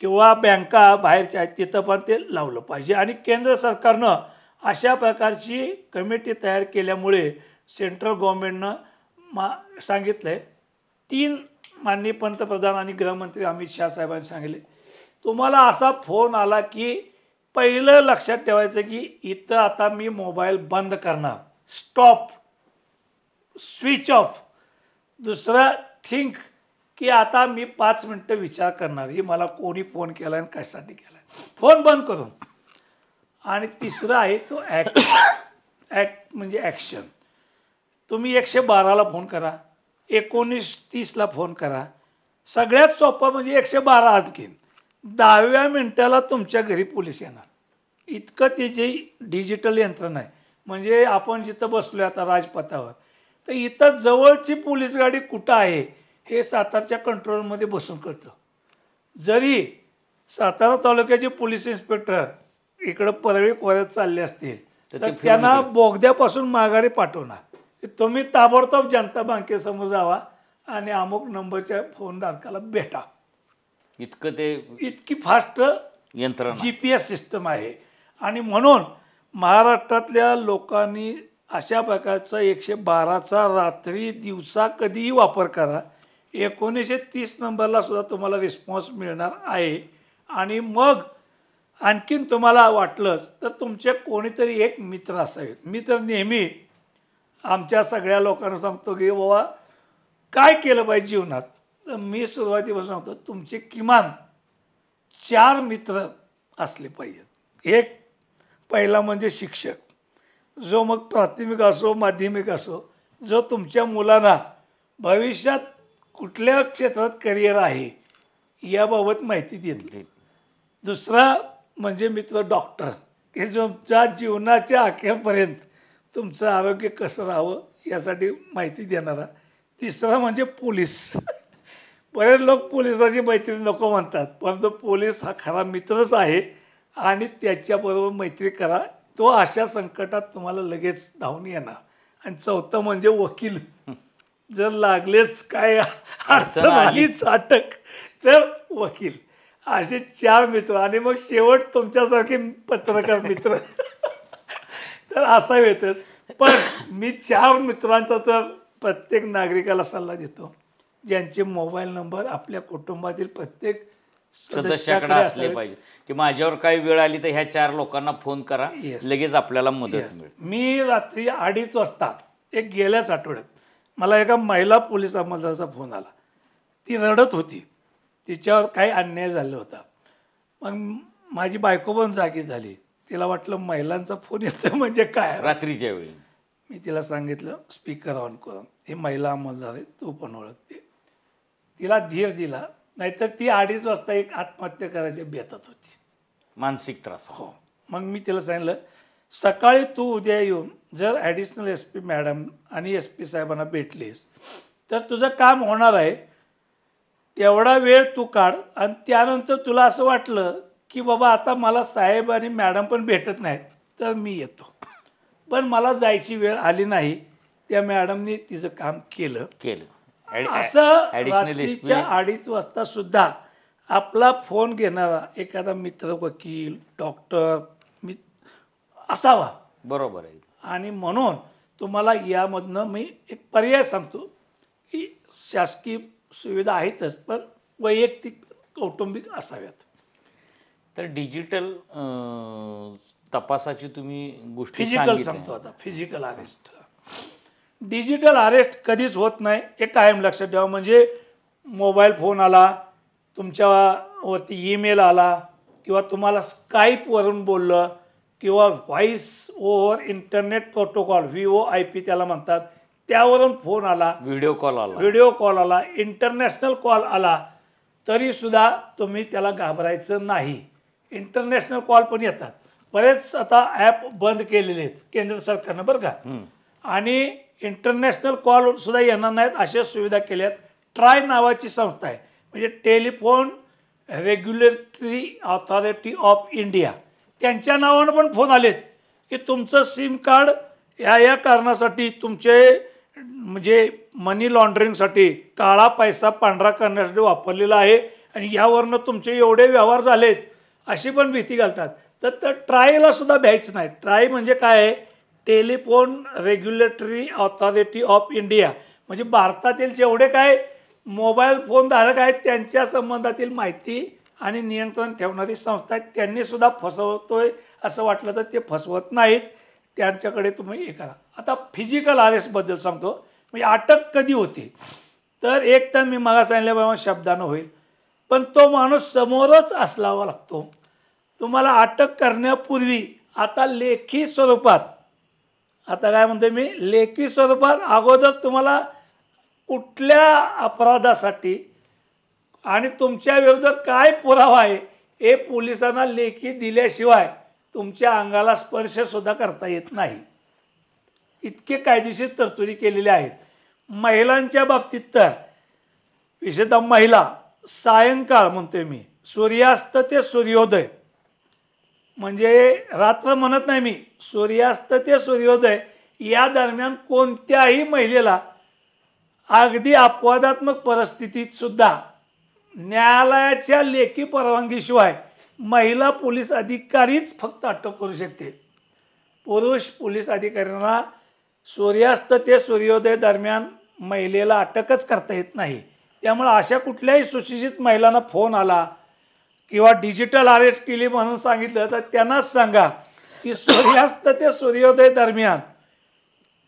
किंवा बँका बाहेरच्या आहेत तिथं पण ते लावलं पाहिजे. आणि केंद्र सरकारनं अशा प्रकारची कमिटी तयार केल्यामुळे सेंट्रल गव्हर्नमेंटनं सांगितलं आहे, 3 माननीय पंतप्रधान आणि गृहमंत्री अमित शाह साहेबांनी सांगितले, तुम्हाला असा फोन आला की पहिलं लक्षात ठेवायचं की इथं आता मी मोबाईल बंद करणार, स्टॉप, स्विच ऑफ. दुसरं थिंक की आता मी 5 मिनटं विचार करणार ही मला कोणी फोन केला आणि कशासाठी केला, फोन बंद करून. आणि तिसरं आहे तो ॲक्ट म्हणजे ॲक्शन. तुम्ही 112ला फोन करा, 1930ला फोन करा. सगळ्यात सोपं म्हणजे 112 आणखीन 10व्या मिनिटाला तुमच्या घरी पोलीस येणार. इतकं ते जे डिजिटल यंत्रणा आहे. म्हणजे आपण जिथं बसलो आता राजपथावर तर इथं जवळची पोलीस गाडी कुठं आहे हे सातारच्या कंट्रोलमध्ये बसून कळतं. जरी सातारा तालुक्याचे पोलीस इन्स्पेक्टर इकडं परळी खोऱ्यात चालले असतील तर त्यांना बोगद्यापासून माघारी पाठवणार. तुम्ही ताबडतोब जनता बँकेसमोर जावा आणि अमुक नंबरच्या फोनधारकाला भेटा. इतकी फास्ट यंत्रणा GPS सिस्टम आहे. आणि म्हणून महाराष्ट्रातल्या लोकांनी अशा प्रकारचा 112चा रात्री दिवसा कधीही वापर करा. 1930 नंबरला सुद्धा तुम्हाला रिस्पॉन्स मिळणार आहे. आणि मग आणखीन तुम्हाला वाटलंच तर तुमचे कोणीतरी एक मित्र असावेत. मी तर नेहमी आमच्या सगळ्या लोकांना सांगतो की बाबा काय केलं पाहिजे जीवनात, तर मी सुरुवातीपासून सांगतो तुमचे किमान 4 मित्र असले पाहिजेत. एक पहिला म्हणजे शिक्षक, जो मग प्राथमिक असो माध्यमिक असो, जो तुमच्या मुलांना भविष्यात कुठल्या क्षेत्रात करिअर आहे याबाबत माहिती देतो. दुसरा म्हणजे मित्र डॉक्टर, की जो तुमच्या जीवनाच्या अखेरपर्यंत तुमचं आरोग्य कसं राहावं यासाठी माहिती देणारा. तिसरा म्हणजे पोलीस. बरेच लोक पोलिसाची मैत्री नको म्हणतात, परंतु पोलीस हा खरा मित्रच आहे आणि त्याच्याबरोबर मैत्री करा. तो अशा संकटात तुम्हाला लगेच धावून येणार. आणि चौथं म्हणजे वकील. जर लागलेच काय अडचण आलीच अटक तर वकील. असे 4 मित्र. आणि मग शेवट तुमच्यासारखे पत्रकार मित्र तर असावेतच. पण मी 4 मित्रांचा तर प्रत्येक नागरिकाला सल्ला देतो, ज्यांचे मोबाईल नंबर आपल्या कुटुंबातील प्रत्येक सदस्याकडे असले पाहिजे की माझ्यावर काही वेळ आली तर ह्या 4 लोकांना फोन करा, लगेच आपल्याला मदत मिळेल. मी रात्री 2:30 वाजता एक गेल्याच आठवड्यात मला एका महिला पोलीस अंमलदाराचा फोन आला. ती रडत होती, तिच्यावर काही अन्याय झाला होता. मग माझी बायको पण जागी झाली. तिला वाटलं महिलांचा फोन येतो म्हणजे काय रात्रीच्या वेळी. मी तिला सांगितलं स्पीकर ऑन करून, हे महिला अंमलदार आहे, तू पण ओळखते. तिला धीर दिला, नाहीतर ती 2:30 वाजता एक आत्महत्या करायची बेतात होती, मानसिक त्रास. हो. मग मी तिला सांगितलं सकाळी तू उद्या येऊन जर ॲडिशनल SP मॅडम आणि SP साहेबांना भेटलीस तर तुझं काम होणार आहे. तेवढा वेळ तू काढ आणि त्यानंतर तुला असं वाटलं की बाबा आता मला साहेब आणि मॅडम पण भेटत नाहीत तर मी येतो. पण मला जायची वेळ आली नाही. त्या मॅडमनी तिचं काम केलं. असं रात्रीच्या 2:30 वाजता सुद्धा आपला फोन घेणारा एखादा मित्र, वकील, डॉक्टर, असावा. बरोबर आहे. आणि म्हणून तुम्हाला यामधनं मी एक पर्याय सांगतो की शासकीय सुविधा आहेतच पण वैयक्तिक कौटुंबिक असाव्यात. तर डिजिटल तपासाची तुम्ही गोष्टी फिजिकल सांगितल्या. सांगतो आता. फिजिकल अरेस्ट, डिजिटल अरेस्ट कधीच होत नाही हे कायम लक्षात ठेवा. म्हणजे मोबाईल फोन आला, तुमच्यावरती ईमेल आला, किंवा तुम्हाला स्काईपवरून बोललं, किंवा voice over internet protocol VoIP त्याला म्हणतात, त्यावरून फोन आला, व्हिडिओ कॉल आला, इंटरनॅशनल कॉल आला, तरीसुद्धा तुम्ही त्याला घाबरायचं नाही. इंटरनॅशनल कॉल पण येतात. बरेच आता ॲप बंद केलेले आहेत केंद्र सरकारनं बरं का. आणि इंटरनॅशनल कॉल सुद्धा येणार नाहीत अशा सुविधा केल्यात. ट्राय नावाची संस्था आहे, म्हणजे telephone regulatory authority of India, त्यांच्या नावानं पण फोन आलेत की तुमचं सिम कार्ड या कारणासाठी तुमचे म्हणजे मनी लॉन्ड्रिंगसाठी, काळा पैसा पांढरा करण्यासाठी वापरलेला आहे आणि यावरनं तुमचे एवढे व्यवहार झालेत अशी पण भीती घालतात. तर ट्रायला सुद्धा भ्यायचं नाही. ट्राय म्हणजे काय आहे, telephone regulatory authority of India, म्हणजे भारतातील जेवढे काय मोबाईल फोन धारक आहेत त्यांच्या संबंधातील माहिती आणि नियंत्रण ठेवणारी संस्था आहे. त्यांनी सुद्धा फसवतोय असं वाटलं तर ते फसवत नाहीत, त्यांच्याकडे तुम्ही हे करा. आता फिजिकल अरेस्टबद्दल सांगतो. म्हणजे अटक कधी होती तर एक तर मी मागा सांगितल्याप्रमाणे शब्दानं होईल, पण तो माणूस समोरच असावा लागतो. तुम्हाला अटक करण्यापूर्वी आता लेखी स्वरूपात, आता काय म्हणतो मी, लेखी स्वरूपात अगोदर तुम्हाला कुठल्या अपराधासाठी आणि तुमच्या विरुद्ध काय पुरावा आहे हे पोलिसांना लेखी दिल्याशिवाय तुमच्या अंगाला स्पर्शसुद्धा करता येत नाही. इतके कायदेशीर तरतुदी केलेल्या आहेत. महिलांच्या बाबतीत तर विशेषतः महिला सायंकाळ म्हणतोय मी, सूर्यास्त ते सूर्योदय, म्हणजे रात्र म्हणत नाही मी, सूर्यास्त ते सूर्योदय या दरम्यान कोणत्याही महिलेला अगदी अपवादात्मक परिस्थितीत सुद्धा न्यायालयाच्या लेखी परवानगीशिवाय महिला पोलीस अधिकारीच फक्त अटक करू शकते. पुरुष पोलीस अधिकाऱ्यांना सूर्यास्त ते सूर्योदय दरम्यान महिलेला अटकच करता येत नाही. त्यामुळे अशा कुठल्याही सुशिक्षित महिलांना फोन आला किंवा डिजिटल अरेस्ट केली म्हणून सांगितलं तर त्यांनाच सांगा की सूर्यास्त ते सूर्योदय दरम्यान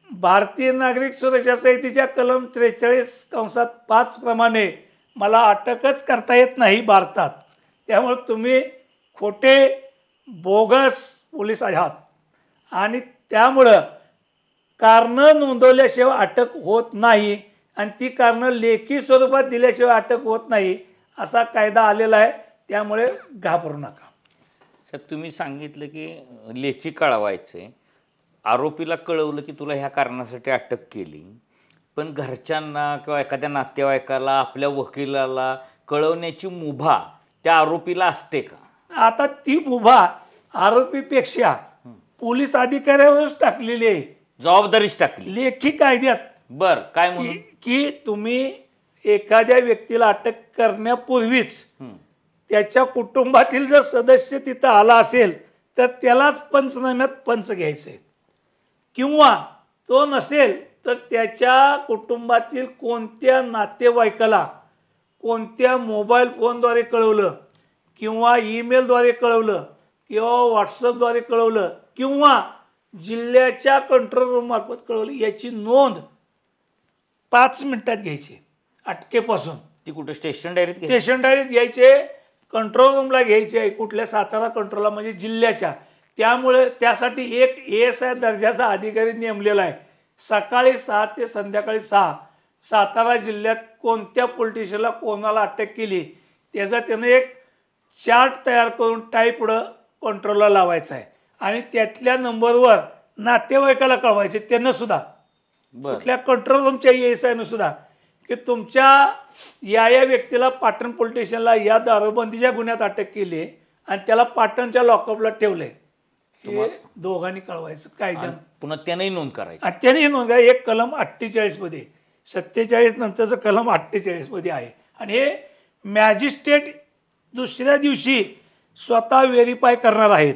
भारतीय नागरिक सुरक्षा संहितेच्या कलम 43(5) प्रमाणे मला अटकच करता येत नाही भारतात. त्यामुळे तुम्ही खोटे बोगस पोलीस आहात आणि त्यामुळं कारणं नोंदवल्याशिवाय अटक होत नाही आणि ती कारणं लेखी स्वरूपात दिल्याशिवाय अटक होत नाही असा कायदा आलेला आहे. त्यामुळे घाबरू नका. साहेब, तुम्ही सांगितलं की लेखी कळवायचं आहे. आरोपीला कळवलं की तुला ह्या कारणासाठी अटक केली, पण घरच्यांना किंवा एखाद्या नातेवाईकाला, आपल्या वकिलाला कळवण्याची मुभा त्या आरोपीला असते का? आता ती मुभा आरोपीपेक्षा पोलीस अधिकाऱ्यावरच टाकलेली आहे, जबाबदारीच टाकली लेखी कायद्यात. बर, काय म्हणून? की तुम्ही एखाद्या व्यक्तीला अटक करण्यापूर्वीच त्याच्या कुटुंबातील जर सदस्य तिथं आला असेल तर त्यालाच पंचनाम्यात पंच घ्यायचे, किंवा तो नसेल तर त्याच्या कुटुंबातील कोणत्या नातेवाईकाला कोणत्या मोबाईल फोनद्वारे कळवलं किंवा ईमेलद्वारे कळवलं किंवा व्हॉट्सअपद्वारे कळवलं किंवा जिल्ह्याच्या कंट्रोल रूममार्फत कळवलं याची नोंद 5 मिनिटात घ्यायची. अटकेपासून ती कुठे स्टेशन डायरेक्ट घ्यायचे, कंट्रोल रूमला घ्यायचे आहे, कुठल्या सातारा कंट्रोलला म्हणजे जिल्ह्याच्या. त्यामुळे त्यासाठी एक ASI दर्जाचा अधिकारी नेमलेला आहे. सकाळी 6 ते संध्याकाळी 6 सातारा जिल्ह्यात कोणत्या पोलिटिशियनला कोणाला अटक केली त्याचा त्यानं एक चार्ट तयार करून टाईप पुढं कंट्रोलला लावायचा आहे आणि त्यातल्या नंबरवर नातेवाईकाला कळवायचे. त्यांना सुद्धा कुठल्या कंट्रोल रूमच्या ASIनं सुद्धा की तुमच्या या व्यक्तीला पाटण पोलीस स्टेशनला या दारूबंदीच्या गुन्ह्यात अटक केली आणि त्याला पाटणच्या लॉकअपला ठेवलंय, हे दोघांनी कळवायचं कायद्यानं. पुन्हा त्यानेही नोंद करायची. त्याने नोंद करा. एक कलम 48 मध्ये, 47 नंतरचं कलम 48 मध्ये आहे. आणि हे मॅजिस्ट्रेट दुसऱ्या दिवशी स्वतः व्हेरीफाय करणार आहेत.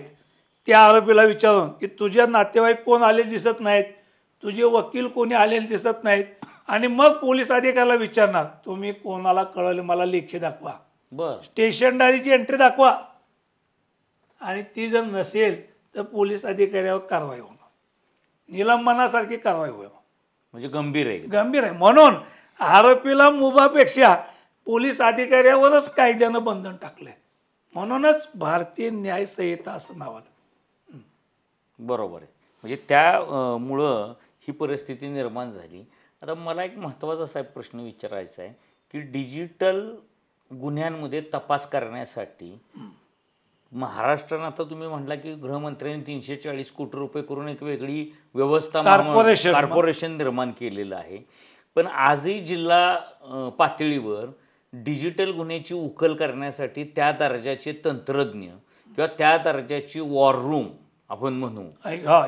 त्या आरोपीला विचारून की तुझ्या नातेवाईक कोण आले दिसत नाहीत, तुझे वकील कोणी आलेले दिसत नाहीत, आणि मग पोलीस अधिकाऱ्याला विचारणार तुम्ही कोणाला कळवले मला लेखी दाखवा, बर स्टेशन डायरीची एंट्री दाखवा, आणि ती जर नसेल तर पोलीस अधिकाऱ्यावर कारवाई होणार, निलंबनासारखी कारवाई होईल. म्हणजे गंभीर आहे. गंभीर आहे. म्हणून आरोपीला मुभापेक्षा पोलीस अधिकाऱ्यावरच कायद्यानं बंधन टाकलंय. म्हणूनच भारतीय न्याय संहिता असं नाव आलं. बरोबर आहे. म्हणजे त्यामुळं ही परिस्थिती निर्माण झाली. आता मला एक महत्त्वाचा असा प्रश्न विचारायचा आहे की डिजिटल गुन्ह्यांमध्ये तपास करण्यासाठी महाराष्ट्रानं, आता तुम्ही म्हटला की गृहमंत्र्यांनी 340 कोटी रुपये करून एक वेगळी व्यवस्था कॉर्पोरेशन निर्माण केलेलं आहे. पण आजही जिल्हा पातळीवर डिजिटल गुन्ह्याची उकल करण्यासाठी त्या दर्जाचे तंत्रज्ञ किंवा त्या दर्जाची वॉर रूम आपण म्हणू,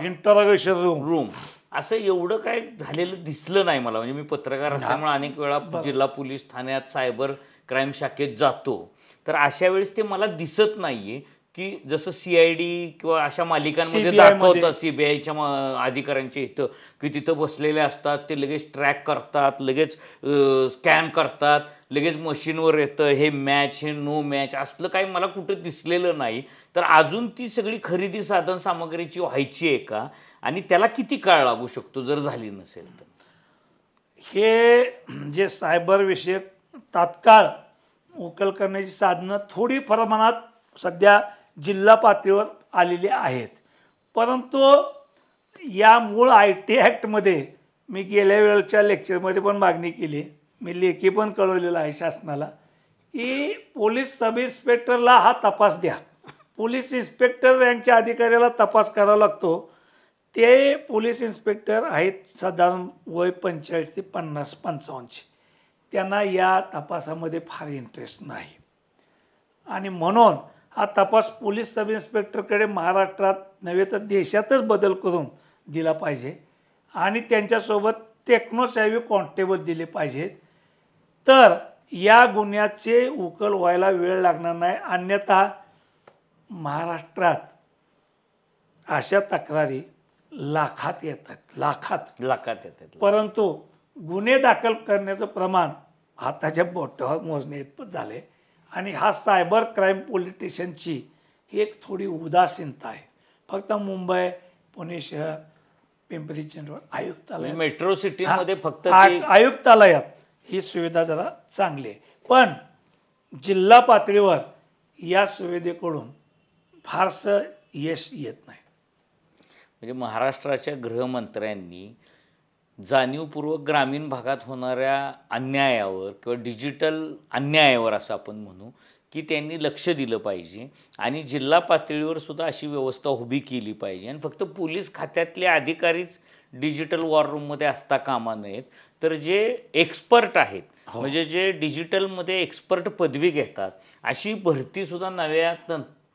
इंटरोगेशन रूम असं एवढं काय झालेलं दिसलं नाही मला. म्हणजे मी पत्रकार असल्यामुळे अनेक वेळा जिल्हा पोलीस ठाण्यात सायबर क्राईम शाखेत जातो, तर अशा वेळेस ते मला दिसत नाहीये की जसं CID किंवा अशा मालिकांमध्ये दाखवतात CBIच्या अधिकाऱ्यांच्या इथं की तिथं बसलेले असतात, ते लगेच ट्रॅक करतात, लगेच स्कॅन करतात, लगेच मशीनवर येतं हे मॅच हे नो मॅच, असलं काही मला कुठं दिसलेलं नाही. तर अजून ती सगळी खरेदी साधन सामग्रीची व्हायची आहे का, आणि त्याला किती काळ लागू शकतो जर झाली नसेल तर? हे जे सायबर विषयक तात्काळ उकल करण्याची साधनं थोडी प्रमाणात सध्या जिल्हा पातळीवर आलेली आहेत. परंतु या मूळ IT ॲक्टमध्ये मी गेल्या वेळच्या लेक्चरमध्ये पण मागणी केली, मी लेखी पण कळवलेलं आहे शासनाला, की पोलीस सब इन्स्पेक्टरला हा तपास द्या. पोलीस इन्स्पेक्टर यांच्या अधिकाऱ्याला तपास करावा लागतो. ते पोलीस इन्स्पेक्टर आहेत साधारण वय 45 ते 50-55. त्यांना या तपासामध्ये फार इंटरेस्ट नाही, आणि म्हणून हा तपास पोलीस सब इन्स्पेक्टरकडे महाराष्ट्रात नव्हे तर देशातच बदल करून दिला पाहिजे, आणि त्यांच्यासोबत टेक्नोसॅव्ही कॉन्स्टेबल दिले पाहिजेत. तर या गुन्ह्याचे उकल व्हायला वेळ लागणार नाही. अन्यथा महाराष्ट्रात अशा तक्रारी लाखात येतात, लाखात येतात. परंतु गुन्हे दाखल करण्याचं प्रमाण हाताच्या बोटावर मोजणे इतपत झाले. आणि हा सायबर क्राईम पोलीस स्टेशनची ही एक थोडी उदासीनता आहे. फक्त मुंबई, पुणे शहर, पिंपरी चिंचवड आयुक्तालय, मेट्रो सिटीमध्ये फक्त आयुक्तालयात ही सुविधा जरा चांगली आहे. पण जिल्हा पातळीवर या सुविधेकडून फारसं यश येत नाही. म्हणजे महाराष्ट्राच्या गृहमंत्र्यांनी जाणीवपूर्वक ग्रामीण भागात होणाऱ्या अन्यायावर किंवा डिजिटल अन्यायावर असं आपण म्हणू की त्यांनी लक्ष दिलं पाहिजे, आणि जिल्हा पातळीवर सुद्धा अशी व्यवस्था उभी केली पाहिजे. आणि फक्त पोलीस खात्यातले अधिकारीच डिजिटल वॉर रूममध्ये असता कामा नयेत, तर जे एक्सपर्ट आहेत, म्हणजे जे डिजिटलमध्ये एक्सपर्ट पदवी घेतात, अशी भरतीसुद्धा नव्या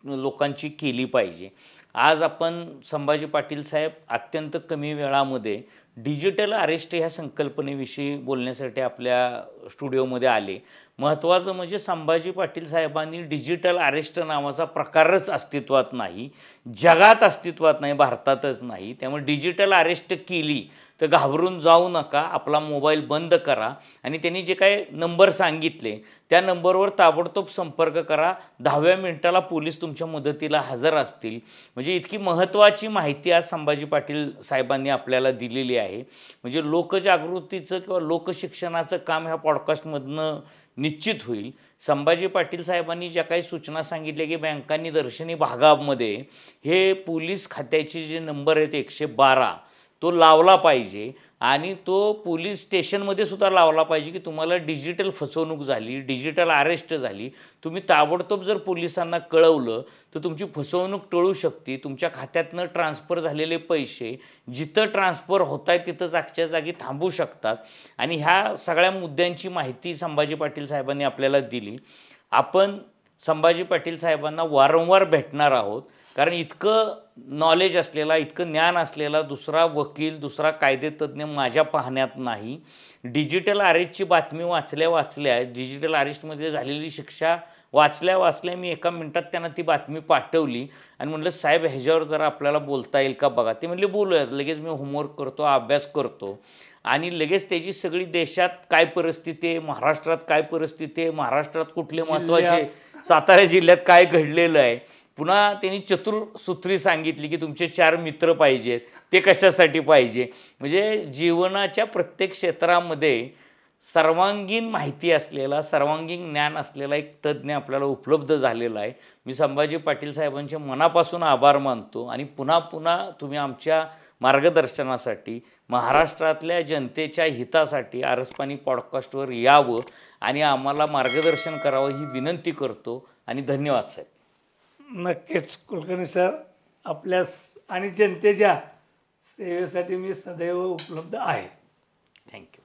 लोकांची केली पाहिजे. आज आपण संभाजी पाटील साहेब अत्यंत कमी वेळामध्ये डिजिटल अरेस्ट ह्या संकल्पनेविषयी बोलण्यासाठी आपल्या स्टुडिओमध्ये आले. महत्त्वाचं म्हणजे संभाजी पाटील साहेबांनी डिजिटल अरेस्ट नावाचा प्रकारच अस्तित्वात नाही, जगात अस्तित्वात नाही, भारतातच नाही. त्यामुळे डिजिटल अरेस्ट केली तर घाबरून जाऊ नका, आपला मोबाईल बंद करा, आणि त्यांनी जे काही नंबर सांगितले त्या नंबरवर ताबडतोब संपर्क करा. 10व्या मिनिटाला पोलीस तुमच्या मदतीला हजर असतील. म्हणजे इतकी महत्त्वाची माहिती आज संभाजी पाटील साहेबांनी आपल्याला दिलेली आहे. म्हणजे लोकजागृतीचं किंवा लोकशिक्षणाचं काम ह्या पॉडकास्टमधनं निश्चित होईल. संभाजी पाटील साहेबांनी ज्या काही सूचना सांगितल्या की बँकांनी दर्शनी भागामध्ये हे पोलीस खात्याचे जे नंबर आहेत 112 तो लावला पाहिजे, आणि तो पोलीस स्टेशनमध्ये सुद्धा लावला पाहिजे की तुम्हाला डिजिटल फसवणूक झाली, डिजिटल अरेस्ट झाली, तुम्ही ताबडतोब जर पोलिसांना कळवलं तर तुमची फसवणूक टळू शकते. तुमच्या खात्यातनं ट्रान्सफर झालेले पैसे जिथं ट्रान्सफर होत आहे तिथं जागच्या जागी थांबू शकतात. आणि ह्या सगळ्या मुद्द्यांची माहिती संभाजी पाटील साहेबांनी आपल्याला दिली. आपण संभाजी पाटील साहेबांना वारंवार भेटणार आहोत, कारण इतकं नॉलेज असलेला, इतकं ज्ञान असलेला दुसरा वकील, दुसरा कायदेतज्ञ माझ्या पाहण्यात नाही. डिजिटल अरेस्टची बातमी वाचल्या डिजिटल अरेस्टमध्ये झालेली शिक्षा वाचल्या मी एका मिनिटात त्यांना ती बातमी पाठवली आणि म्हटलं साहेब ह्याच्यावर जरा आपल्याला बोलता येईल का बघा. ते म्हणले बोलूयात. लगेच मी होमवर्क करतो, अभ्यास करतो आणि लगेच त्याची सगळी देशात काय परिस्थिती आहे, महाराष्ट्रात काय परिस्थिती आहे, महाराष्ट्रात कुठले महत्त्वाचे, सातारा जिल्ह्यात काय घडलेलं आहे. पुन्हा त्यांनी चतुर्सूत्री सांगितली की तुमचे 4 मित्र पाहिजेत. ते कशासाठी पाहिजे, म्हणजे जीवनाच्या प्रत्येक क्षेत्रामध्ये सर्वांगीण माहिती असलेला, सर्वांगीण ज्ञान असलेला एक तज्ज्ञ आपल्याला उपलब्ध झालेला आहे. मी संभाजी पाटील साहेबांचे मनापासून आभार मानतो आणि पुन्हा पुन्हा तुम्ही आमच्या मार्गदर्शनासाठी, महाराष्ट्रातल्या जनतेच्या हितासाठी आरसपाणी पॉडकास्टवर यावं आणि आम्हाला मार्गदर्शन करावं ही विनंती करतो आणि धन्यवाद साहेब. नक्कीच कुलकर्णी सर, आपल्या आणि जनतेच्या सेवेसाठी मी सदैव उपलब्ध आहे. थँक्यू.